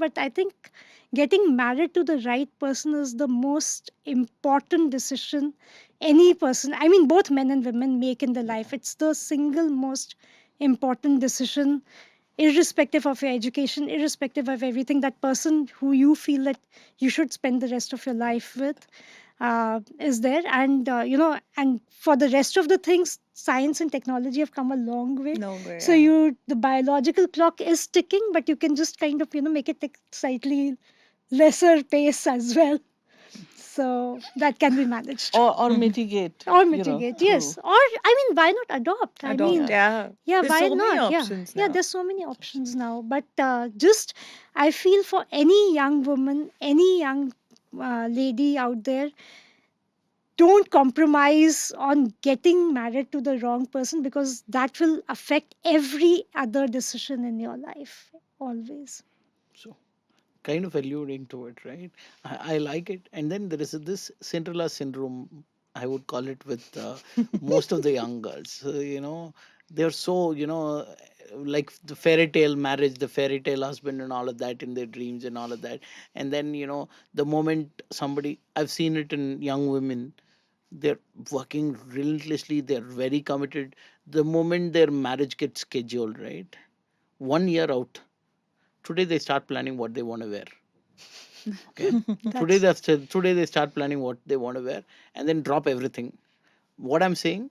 but I think getting married to the right person is the most important decision any person, I mean, both men and women, make in their life. It's the single most important decision, irrespective of your education, irrespective of everything. That person who you feel that you should spend the rest of your life with is there. And, and for the rest of the things, science and technology have come a long way. No way. So the biological clock is ticking, but you can just kind of, make it tick slightly lesser pace as well. So that can be managed. Or mitigate. Or you know, mitigate, through- yes. Or, I mean, why not adopt? I Adopt, mean, yeah. yeah, There's why so many not? options Yeah, now. there's so many options now. But just, I feel for any young woman, any young lady out there, don't compromise on getting married to the wrong person, because that will affect every other decision in your life, always. So, kind of alluding to it, right? I like it. And then there is this Cinderella syndrome, I would call it, with most of the young girls. They're so, like the fairy tale marriage, the fairy tale husband, and all of that in their dreams and all of that. And then, the moment somebody, I've seen it in young women, they're working relentlessly, they're very committed. The moment their marriage gets scheduled, right? 1 year out, today they start planning what they want to wear. Okay. Today they start planning what they want to wear, and then drop everything. What I'm saying,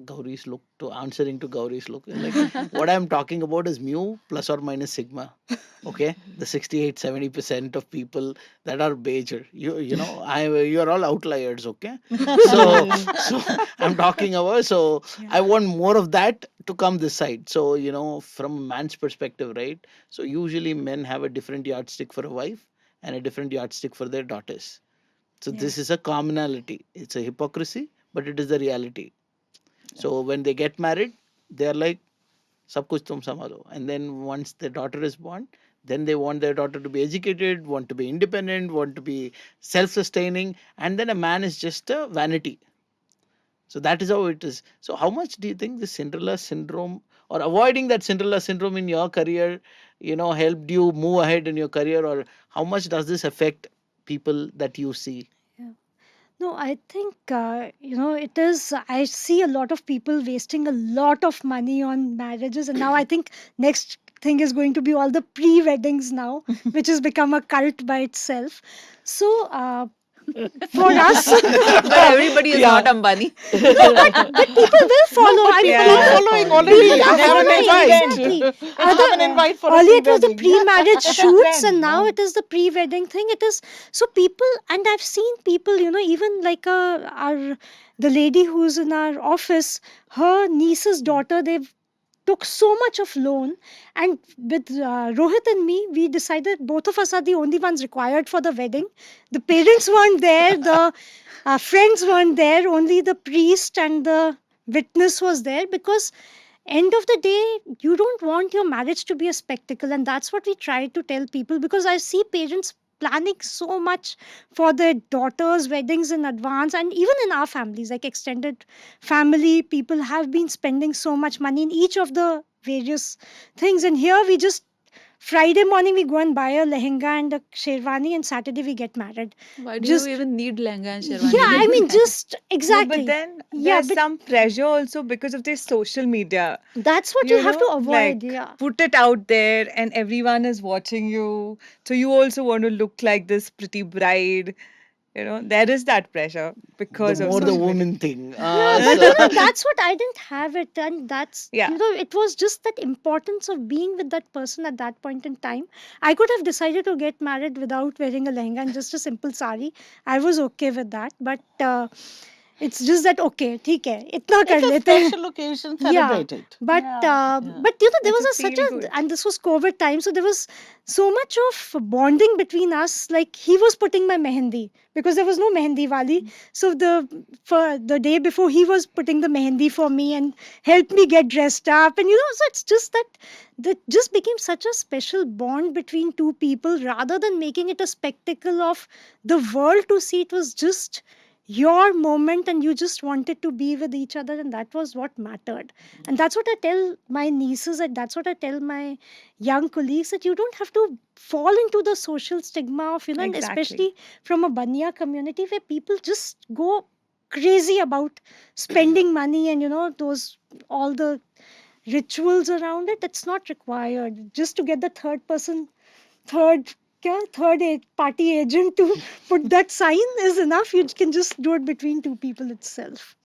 Gauri's look, to answering to Gauri's look, like what I'm talking about is mu plus or minus sigma. Okay, the 68-70% of people that are Bejer, you're all outliers. Okay, so I'm talking about, so I want more of that to come this side. So from a man's perspective, right? So usually men have a different yardstick for a wife and a different yardstick for their daughters. So this is a commonality. It's a hypocrisy, but it is the reality. So when they get married, they are like, "Sab kuch tum sambhalo." And then once their daughter is born, then they want their daughter to be educated, want to be independent, want to be self-sustaining, and then a man is just a vanity. So that is how it is. So how much do you think the Cinderella syndrome, or avoiding that Cinderella syndrome in your career, helped you move ahead in your career, or how much does this affect people that you see? Yeah. No, I think, it is. I see a lot of people wasting a lot of money on marriages. And now I think next thing is going to be all the pre weddings now, which has become a cult by itself. So, for us, But everybody is Yeah. not Ambani. but people will follow. I mean, People are following already. people They are have an following, invite. exactly. They have an invite for a Earlier it was the pre-wedding. pre-marriage It's a shoots, trend and now now. it is the pre-wedding thing. It is so people, and I've seen people, even like our the lady who's in our office, her niece's daughter, they've took so much of loan, and with Rohit and me, we decided both of us are the only ones required for the wedding. The parents weren't there, the friends weren't there, only the priest and the witness was there, because end of the day, you don't want your marriage to be a spectacle. And that's what we try to tell people, because I see parents planning so much for their daughters weddings in advance. And even in our families, like extended family, people have been spending so much money in each of the various things. And here we just, Friday morning we go and buy a lehenga and a sherwani, and Saturday we get married. Why do Just you even need lehenga and sherwani? yeah, I mean, just No, exactly. but then Yeah, there's but some pressure also because of this social media. that's what you have to avoid. Like Yeah. put it out there and everyone is watching you. So you also want to look like this pretty bride. There is that pressure The because of more the social media. woman thing. Yeah, but that's what I didn't have it, and that's Yeah. it was just that importance of being with that person at that point in time. I could have decided to get married without wearing a lehenga and just a simple sari. I was okay with that, but it's just that okay, ठीक है, इतना कर It's a लेते हैं. special occasion, Yeah, celebrate it. but Yeah. but there It's was a such feel a, good. and this was COVID time, so there was so much of bonding between us. Like he was putting my mehendi because there was no mehendi wali, so for the day before he was putting the mehendi for me and helped me get dressed up, and so it's just that just became such a special bond between two people, rather than making it a spectacle of the world to see. It was just your moment and you just wanted to be with each other, and that was what mattered. And that's what I tell my nieces, and that's what I tell my young colleagues, that you don't have to fall into the social stigma of, and Exactly. especially from a Banya community where people just go crazy about spending money and those all the rituals around it. It's not required just to get the third party agent to put that sign is enough. You can just do it between two people itself.